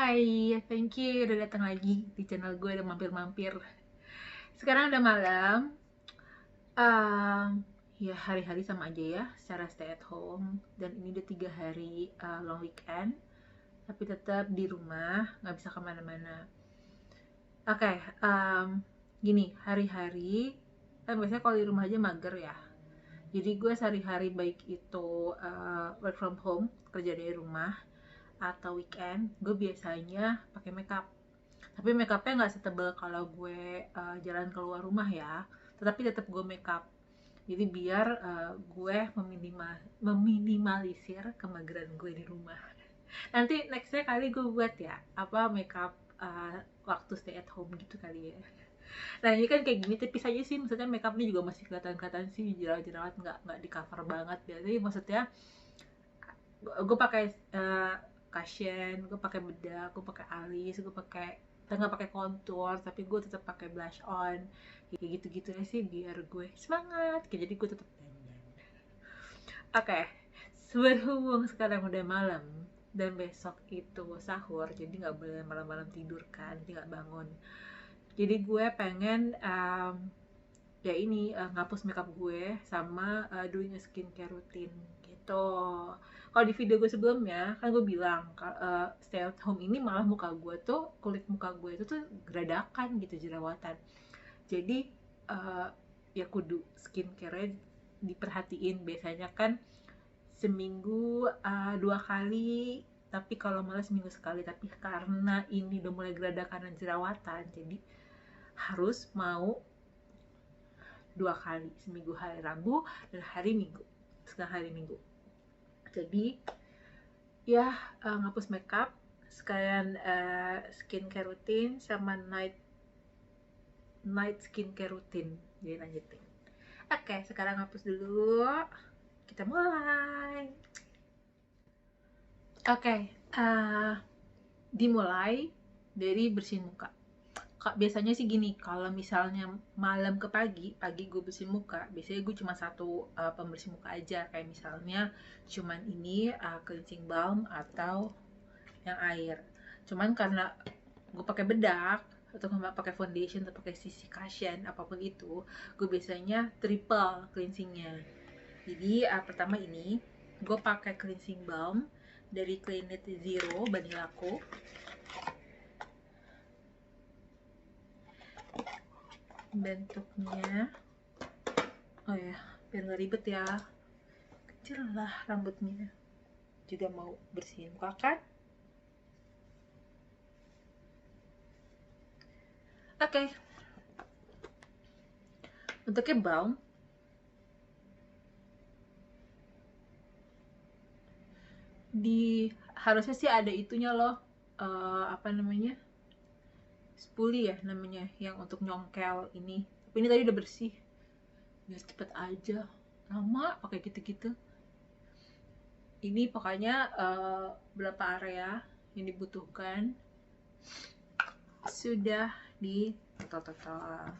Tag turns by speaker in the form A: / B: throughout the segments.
A: Hai, thank you udah datang lagi di channel gue, udah mampir-mampir. Sekarang udah malam. Ya hari-hari sama aja ya, secara stay at home. Dan ini udah 3 hari long weekend, tapi tetap di rumah, nggak bisa kemana-mana. Oke, gini, hari-hari kan biasanya kalau di rumah aja mager ya. Jadi gue sehari-hari baik itu work from home, kerja dari rumah, atau weekend, gue biasanya pakai makeup. Tapi makeupnya nggak setebal kalau gue jalan keluar rumah ya, tetapi tetap gue makeup. Jadi biar gue meminimalisir kemageran gue di rumah. Nanti nextnya kali gue buat ya apa makeup waktu stay at home gitu kali ya. Nah ini kan kayak gini tipis aja sih, maksudnya makeupnya juga masih kelihatan sih jerawat-jerawat, nggak di cover banget ya. Jadi maksudnya gue pakai cushion, gue pakai bedak, gue pakai alis, gue pakai nggak pakai contour, tapi gue tetap pakai blush on, kayak gitu-gitu aja sih biar gue semangat. Kayak jadi gue tetap dandan. Oke, berhubung sekarang udah malam dan besok itu sahur, jadi nggak boleh malam-malam tidur kan, jadi nggak bangun. Jadi gue pengen ya ini ngapus makeup gue sama doing a skincare routine gitu. Kalau di video gue sebelumnya kan gue bilang stay at home ini malah kulit muka gue itu tuh geradakan gitu, jerawatan. Jadi uh, ya kudu skincare diperhatiin. Biasanya kan seminggu 2 kali, tapi kalau malah seminggu sekali. Tapi karena ini udah mulai geradakan dan jerawatan, jadi harus mau 2 kali seminggu, hari Rabu dan hari Minggu, setengah hari Minggu. Jadi ya ngapus makeup sekalian skincare routine sama night skincare routine, jadi lanjutin. Oke, sekarang hapus dulu, kita mulai. Oke, dimulai dari bersihin muka. Biasanya sih gini, kalau misalnya malam ke pagi gue bersih muka, biasanya gue cuma satu pembersih muka aja, kayak misalnya cuman ini cleansing balm atau yang air. Cuman karena gue pakai bedak atau pakai foundation atau pakai CC cushion apapun itu, gue biasanya triple cleansingnya. Jadi pertama ini gue pakai cleansing balm dari Clinique Zero Banilaco. Bentuknya, oh ya, biar nggak ribet ya, kecil lah rambutnya, juga mau bersihin muka kan. Oke, bentuknya balm. Harusnya sih ada itunya loh, apa namanya, spoolie ya namanya, yang untuk nyongkel ini. Tapi ini tadi udah bersih, biar cepet aja, lama pakai gitu-gitu. Ini pokoknya berapa area yang dibutuhkan sudah di total.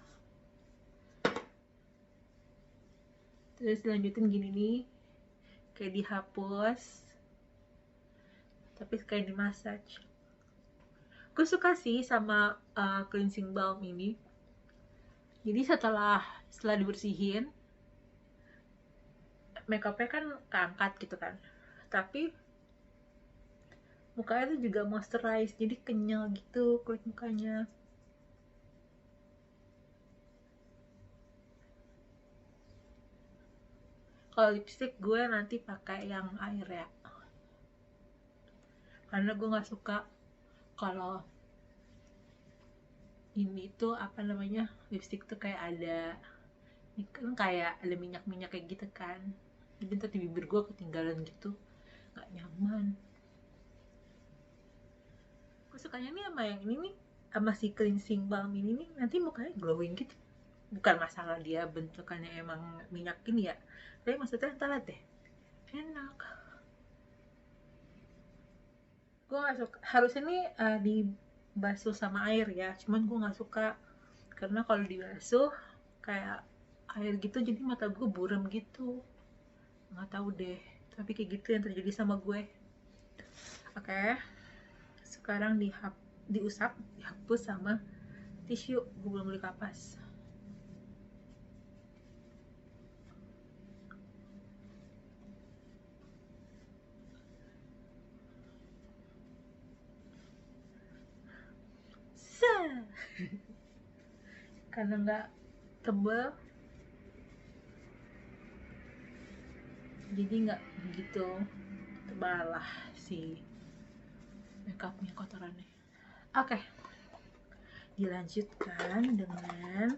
A: Terus dilanjutin gini nih, kayak dihapus tapi kayak di massage. Gue suka sih sama cleansing balm ini. Jadi setelah dibersihin, makeupnya kan keangkat gitu kan, tapi mukanya tuh juga moisturize, jadi kenyal gitu kulit mukanya. Kalau lipstick gue nanti pakai yang air ya, karena gue nggak suka kalau ini tuh apa namanya, lipstick tuh kayak ada minyak-minyak kayak gitu kan, jadi ntar di bibir gue ketinggalan gitu, nggak nyaman. Gue sukanya nih sama yang ini nih, sama si cleansing balm ini nih, nanti mukanya glowing gitu. Bukan masalah dia bentukannya emang minyak ini ya, tapi maksudnya ntar deh, enak. Gue gak suka, harusnya nih dibasuh sama air ya, cuman gue gak suka karena kalau dibasuh kayak air gitu, jadi mata gue buram gitu. Nggak tahu deh, tapi kayak gitu yang terjadi sama gue. Oke, sekarang diusap, dihapus sama tisu. Gue belum beli kapas. Karena nggak tebel, jadi nggak begitu tebal lah si makeupnya, kotorannya. Oke, dilanjutkan dengan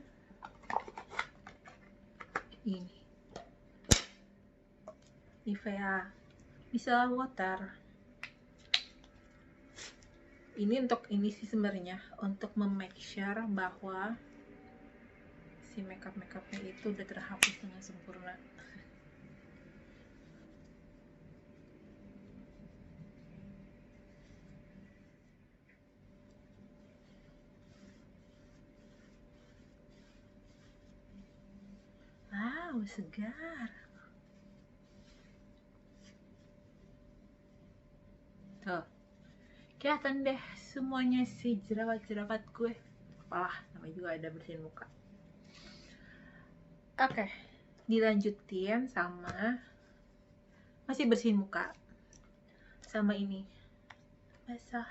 A: ini, Nivea Micellar Water. Ini untuk ini sih sebenarnya untuk memake sure bahwa si makeupnya itu udah terhapus dengan sempurna. Wow, segar. Tuh, kelihatan deh semuanya si jerawat-jerawat gue. Apalah, namanya juga ada bersihin muka. Oke, dilanjutin sama masih bersihin muka sama ini, basah,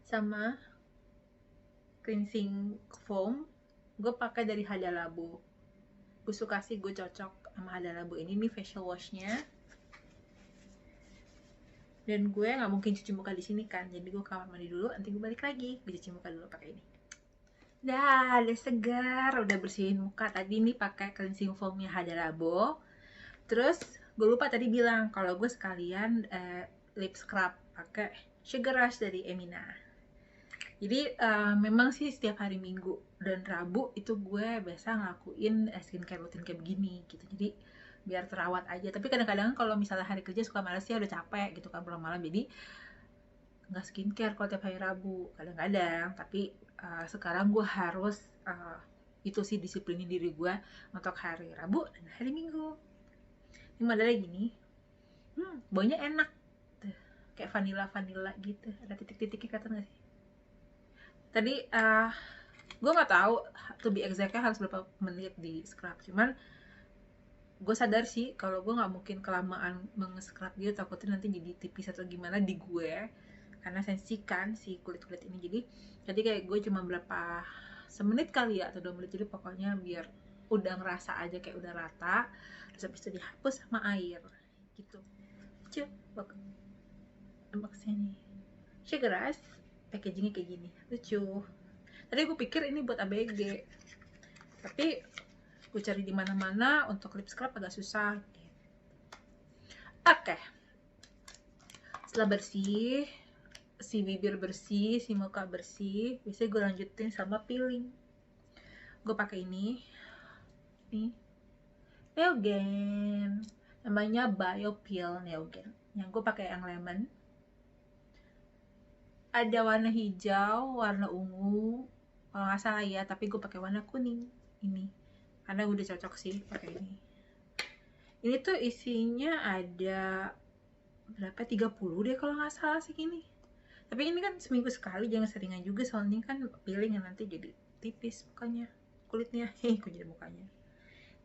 A: sama cleansing foam. Gue pakai dari Hada Labo. Gue suka sih, gue cocok sama Hada Labo ini. Nih facial washnya. Dan gue nggak mungkin cuci muka di sini kan, jadi gue kamar mandi dulu, nanti gue balik lagi, gue cuci muka dulu pakai ini. Dah, udah segar, udah bersihin muka. Tadi nih pakai cleansing foamnya Hada Labo. Terus gue lupa tadi bilang kalau gue sekalian lip scrub pakai Sugar Rush dari Emina. Jadi memang sih setiap hari Minggu dan Rabu itu gue biasa ngelakuin skincare rutin kayak begini gitu. Jadi biar terawat aja. Tapi kadang-kadang kalau misalnya hari kerja suka males ya, udah capek gitu kan pulang malam, jadi nggak skincare kalau tiap hari Rabu. Kadang-kadang, tapi sekarang gue harus itu sih disiplinin diri gue untuk hari Rabu dan hari Minggu. Ini modelnya gini, baunya enak tuh, kayak vanilla gitu, ada titik-titiknya, kelihatan nggak sih? Tadi gue nggak tahu to be exactnya harus berapa menit di scrub, cuman gue sadar sih kalau gue nggak mungkin kelamaan menge-scrub dia, takutnya nanti jadi tipis atau gimana di gue karena sensitif kan si kulit ini. Jadi kayak gue cuma berapa semenit kali ya atau 2 menit, jadi pokoknya biar udah ngerasa aja kayak udah rata, terus habis itu dihapus sama air gitu. Coba boxnya nih Sugar Rush, packagingnya kayak gini, lucu. Tadi gue pikir ini buat ABG, tapi gue cari di mana-mana untuk lip scrub agak susah. Oke, setelah bersih, si bibir bersih, si muka bersih, biasanya gue lanjutin sama peeling. Gue pakai ini Neogen, namanya BioPeel Neogen. Yang gue pakai yang lemon. Ada warna hijau, warna ungu, kalau nggak salah ya, tapi gue pakai warna kuning ini karena udah cocok sih pakai ini. Ini tuh isinya ada berapa, 30 deh kalau nggak salah segini. Tapi ini kan seminggu sekali, jangan seringan juga, soalnya kan peeling yang nanti jadi tipis mukanya, kulitnya. Kok jadi mukanya.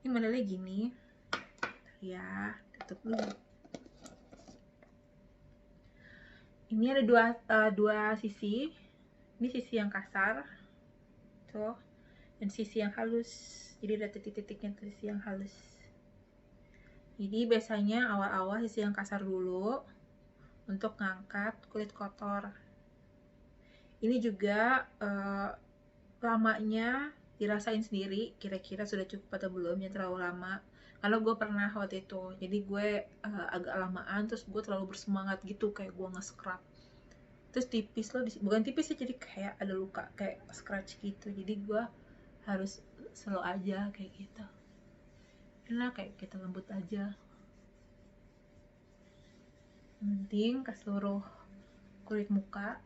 A: Ini modelnya gini ya, tutup dulu. Ini ada dua sisi. Ini sisi yang kasar tuh, dan sisi yang halus. Jadi ada titik-titiknya tuh, sisi yang halus. Jadi biasanya awal-awal sisi yang kasar dulu untuk ngangkat kulit kotor. Ini juga lamanya dirasain sendiri, kira-kira sudah cukup atau belum, jangan terlalu lama. Karena gue pernah waktu itu, jadi gue agak lamaan, terus gue terlalu bersemangat gitu, kayak gue nge-scrub. Terus tipis loh, bukan tipis sih, jadi kayak ada luka, kayak scratch gitu. Jadi gue harus slow aja kayak gitu. Enak kayak kita lembut aja. Penting ke seluruh kulit muka.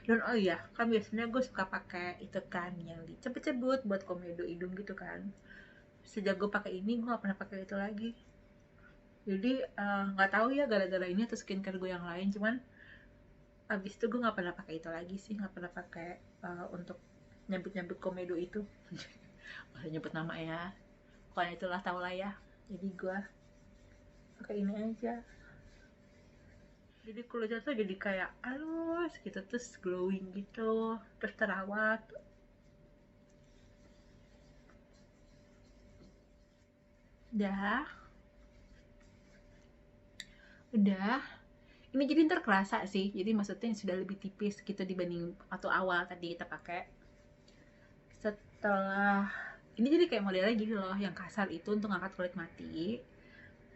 A: Dan oh iya, kan biasanya gue suka pakai itu kan yang dicebut-cebut buat komedo hidung gitu kan. Sejak gue pakai ini, gue gak pernah pakai itu lagi. Jadi nggak tahu ya gara-gara ini atau skincare gue yang lain, cuman abis itu gue nggak pernah pakai itu lagi sih, nggak pernah pakai untuk nyabut komedo itu. Gak usah nyebut nama ya, pokoknya itulah, tau lah ya. Jadi gue pakai ini aja, jadi kulitnya tuh jadi kayak halus gitu, terus glowing gitu, terus terawat. Udah ini jadi ntar kerasa sih, jadi maksudnya sudah lebih tipis gitu dibanding atau awal tadi kita pakai. Setelah ini jadi kayak modelnya gini loh, yang kasar itu untuk ngangkat kulit mati.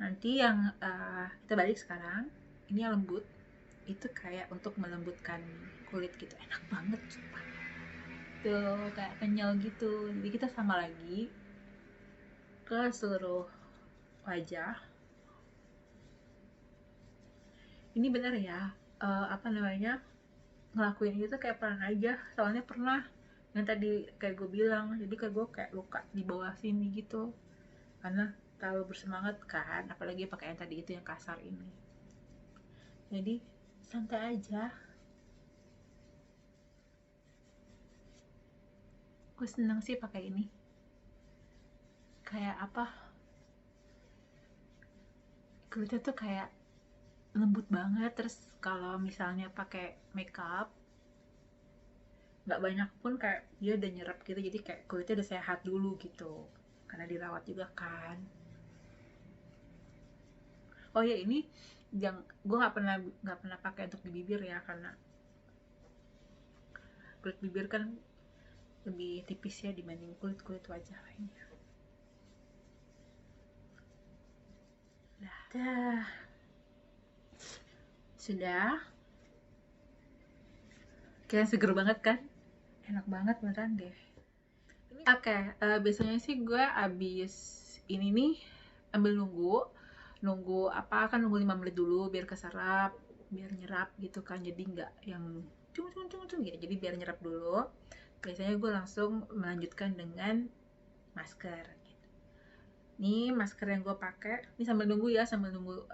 A: Nanti yang kita balik sekarang, ini yang lembut, itu kayak untuk melembutkan kulit gitu, enak banget sumpah. Tuh kayak kenyal gitu. Jadi kita sama lagi ke seluruh wajah. Ini bener ya, apa namanya, ngelakuin itu kayak pernah aja, soalnya pernah yang tadi kayak gue bilang, jadi kayak gue kayak luka di bawah sini gitu karena terlalu bersemangat kan, apalagi pakai yang tadi itu yang kasar ini. Jadi santai aja, gue seneng sih pakai ini. Kayak apa, kulitnya tuh kayak lembut banget. Terus kalau misalnya pakai makeup nggak banyak pun kayak dia udah nyerap gitu, jadi kayak kulitnya udah sehat dulu gitu karena dirawat juga kan. Oh ya, ini gue nggak pernah pakai untuk di bibir ya, karena kulit bibir kan lebih tipis ya dibanding kulit wajah lainnya. Dah, sudah. Kalian seger banget kan? Enak banget beneran deh. Oke, biasanya sih gue abis ini nih ambil nunggu apa, kan nunggu 5 menit dulu biar keserap, biar nyerap gitu kan, jadi nggak yang cung gitu, jadi biar nyerap dulu. Biasanya gue langsung melanjutkan dengan masker gitu. Ini masker yang gue pakai, ini sambil nunggu ya, sambil nunggu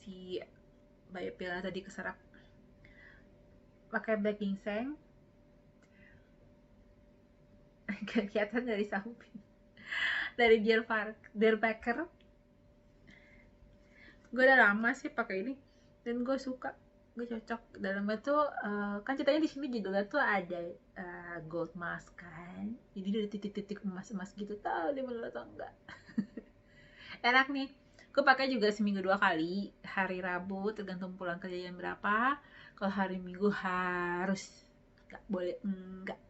A: si biopilnya tadi keserap. Pakai Black Ginseng. Kelihatan dari samping, dari Dierbaker. Gue udah lama sih pakai ini dan gue suka, gue cocok. Dalamnya tuh kan ceritanya di sini judulnya tuh ada gold mask kan, jadi ada titik-titik emas-emas gitu, tahu dia bener atau enggak. Enak nih, gue pakai juga seminggu 2 kali, hari Rabu tergantung pulang kerja jam berapa. Kalau hari Minggu harus, nggak boleh enggak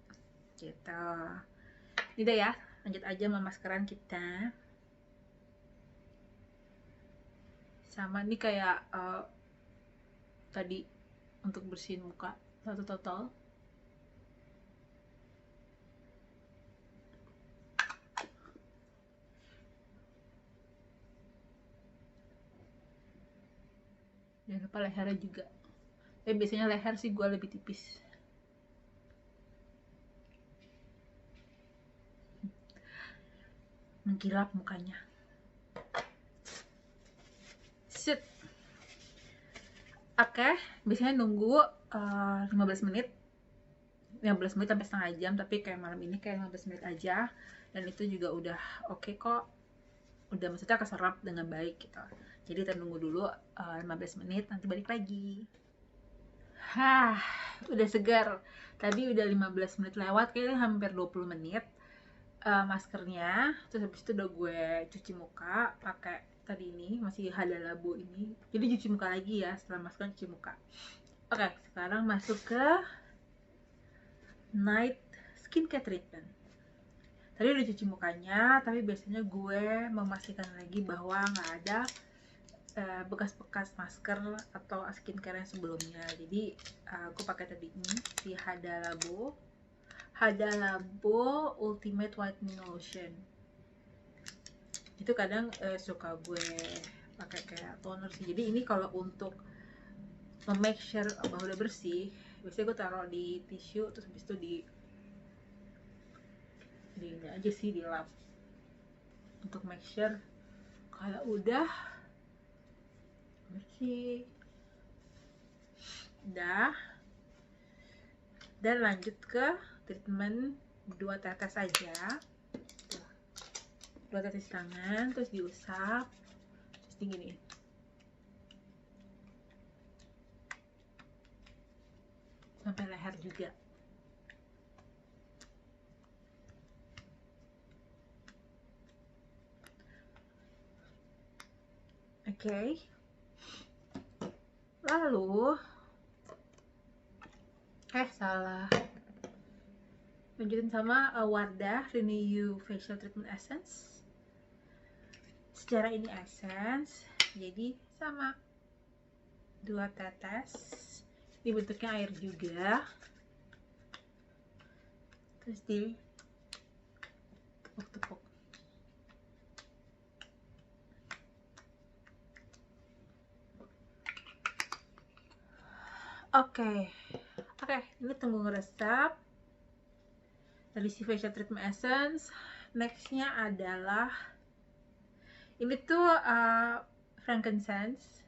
A: gitu. Udah ya, lanjut aja sama maskeran kita. Sama nih kayak tadi untuk bersihin muka satu total. Jangan lupa lehernya juga. Biasanya leher sih gue lebih tipis. Mengkilap mukanya. Set. Oke, biasanya nunggu 15 menit. 15 menit sampai setengah jam, tapi kayak malam ini kayak 15 menit aja. Dan itu juga udah oke kok. Udah maksudnya keserap dengan baik gitu. Jadi kita nunggu dulu 15 menit, nanti balik lagi. Hah, udah segar. Tadi udah 15 menit lewat, kayaknya hampir 20 menit. Maskernya, terus habis itu udah gue cuci muka pakai tadi ini, masih Hada Labo ini. Jadi cuci muka lagi ya, setelah masker cuci muka. Oke, sekarang masuk ke night skincare treatment. Tadi udah cuci mukanya, tapi biasanya gue memastikan lagi bahwa nggak ada bekas-bekas masker atau skincare yang sebelumnya. Jadi gue pakai tadi ini si Hada Labo Ultimate Whitening Lotion. Itu kadang suka gue pakai kayak toner sih. Jadi ini kalau untuk make sure bahwa udah bersih, biasanya gue taruh di tisu, terus habis itu di ini aja sih, di lap, untuk make sure kalau udah bersih. Udah. Dan lanjut ke treatment 2 tetes aja. 2 tetes tangan, terus diusap, terus diginiin. Sampai leher juga. Oke. Lalu salah. Lanjutin sama Wardah Renew Facial Treatment Essence. Secara ini essence, jadi sama 2 tetes. Ini bentuknya air juga. Terus di tepuk-tepuk. Oke, ini tunggu ngeresap dari si facial treatment essence. Nextnya adalah ini tuh frankincense.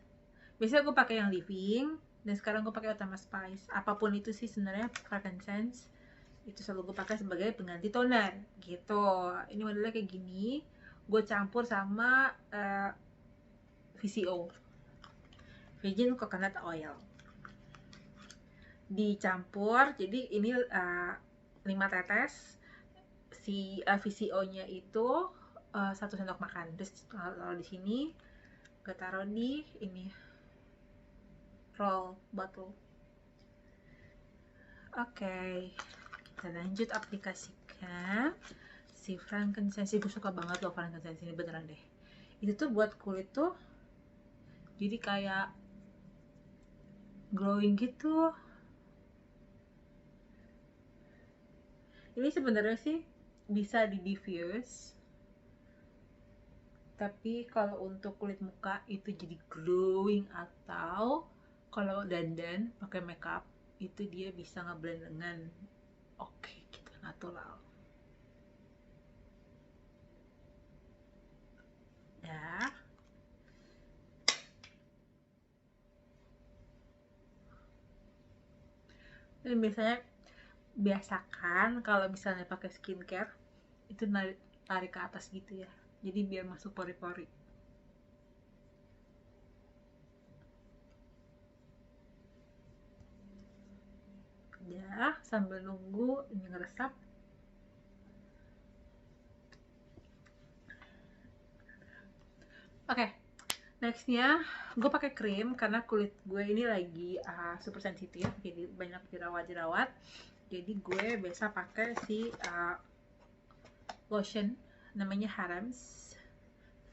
A: Biasanya gue pakai yang living, dan sekarang gue pakai Utama Spice. Apapun itu sih sebenarnya frankincense itu selalu gue pakai sebagai pengganti toner gitu. Ini modelnya kayak gini, gue campur sama VCO, Virgin Coconut Oil, dicampur. Jadi ini 5 tetes. Si VCO nya itu 1 sendok makan. Terus taruh di sini, gue taruh di ini roll bottle. Oke, kita lanjut aplikasikan si frankincense. Gue suka banget loh frankincense ini, beneran deh. Itu tuh buat kulit tuh jadi kayak glowing gitu. Ini sebenarnya sih bisa di diffuse, tapi kalau untuk kulit muka itu jadi glowing, atau kalau dandan pakai makeup itu dia bisa ngeblend dengan oke gitu, natural ya. Dan biasakan kalau misalnya pakai skincare itu tarik ke atas gitu ya, jadi biar masuk pori-pori. Ya, sambil nunggu ini ngeresap. Oke, nextnya gue pakai krim karena kulit gue ini lagi super sensitif, jadi banyak jerawat-jerawat. Jadi gue biasa pakai si lotion namanya Harams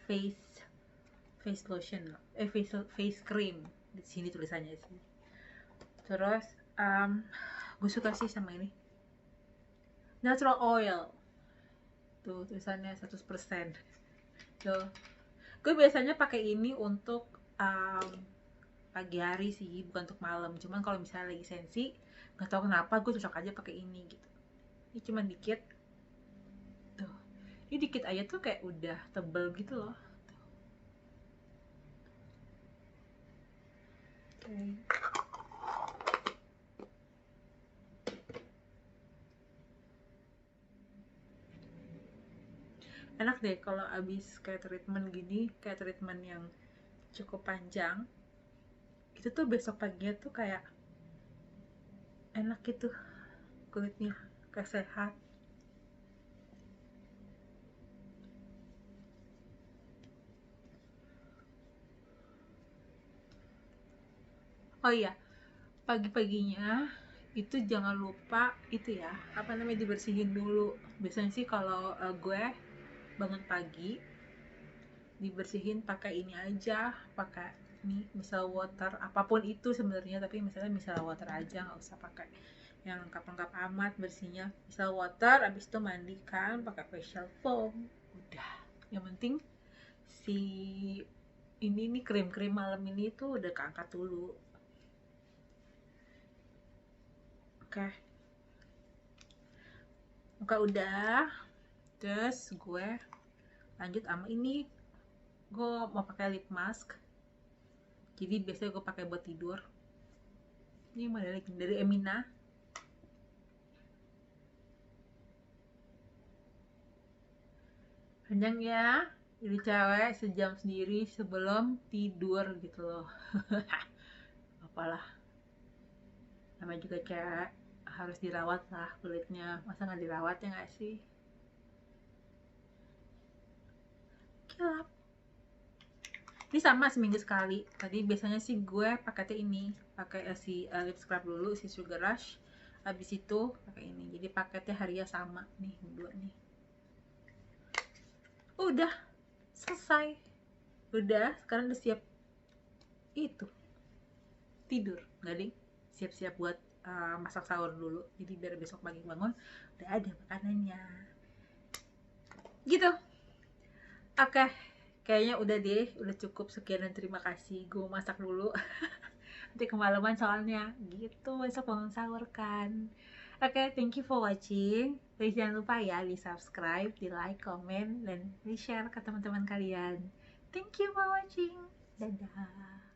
A: face lotion, face cream, di sini tulisannya sih. Terus gue suka sih sama ini natural oil, tuh tulisannya 100%. Tuh, gue biasanya pakai ini untuk pagi hari sih, bukan untuk malam. Cuman kalau misalnya lagi sensi, nggak tahu kenapa gue cocok aja pakai ini gitu. Ini cuma dikit, tuh. Ini dikit aja tuh kayak udah tebel gitu loh. Okay. Enak deh kalau abis kayak treatment gini, kayak treatment yang cukup panjang, itu tuh besok paginya tuh kayak enak gitu kulitnya, kayak sehat. Oh iya, pagi-paginya itu jangan lupa itu ya, apa namanya, dibersihin dulu. Biasanya sih kalau gue bangun pagi dibersihin pakai ini aja, pakai nih misal water, apapun itu sebenarnya, tapi misalnya misal water aja, nggak usah pakai yang lengkap-lengkap amat bersihnya. Misal water, abis itu mandikan pakai facial foam, udah. Yang penting si ini nih krim-krim malam ini tuh udah keangkat dulu. Oke, muka udah. Terus gue lanjut sama ini, gue mau pakai lip mask. Jadi biasanya gue pakai buat tidur. Ini mana lagi dari Emina. Panjang ya, jadi cewek sejam sendiri sebelum tidur gitu loh. Apalah, namanya juga cewek, harus dirawat lah kulitnya. Masa nggak dirawat ya nggak sih? Kilap. Ini sama seminggu sekali. Tadi biasanya sih gue paketnya ini, pakai si lip scrub dulu, si Sugar Rush. Habis itu pakai ini. Jadi paketnya harinya sama nih, dua nih. Udah selesai. Udah, sekarang udah siap itu tidur, nggak ding? Siap-siap buat masak sahur dulu. Jadi biar besok pagi bangun udah ada makanannya. Gitu. Oke, kayaknya udah deh, udah cukup sekian dan terima kasih. Gue masak dulu. Nanti kemalaman soalnya gitu, besok bangun sahur kan. Oke, thank you for watching. Please jangan lupa ya di subscribe, di like, comment, dan di share ke teman-teman kalian. Thank you for watching. Dadah.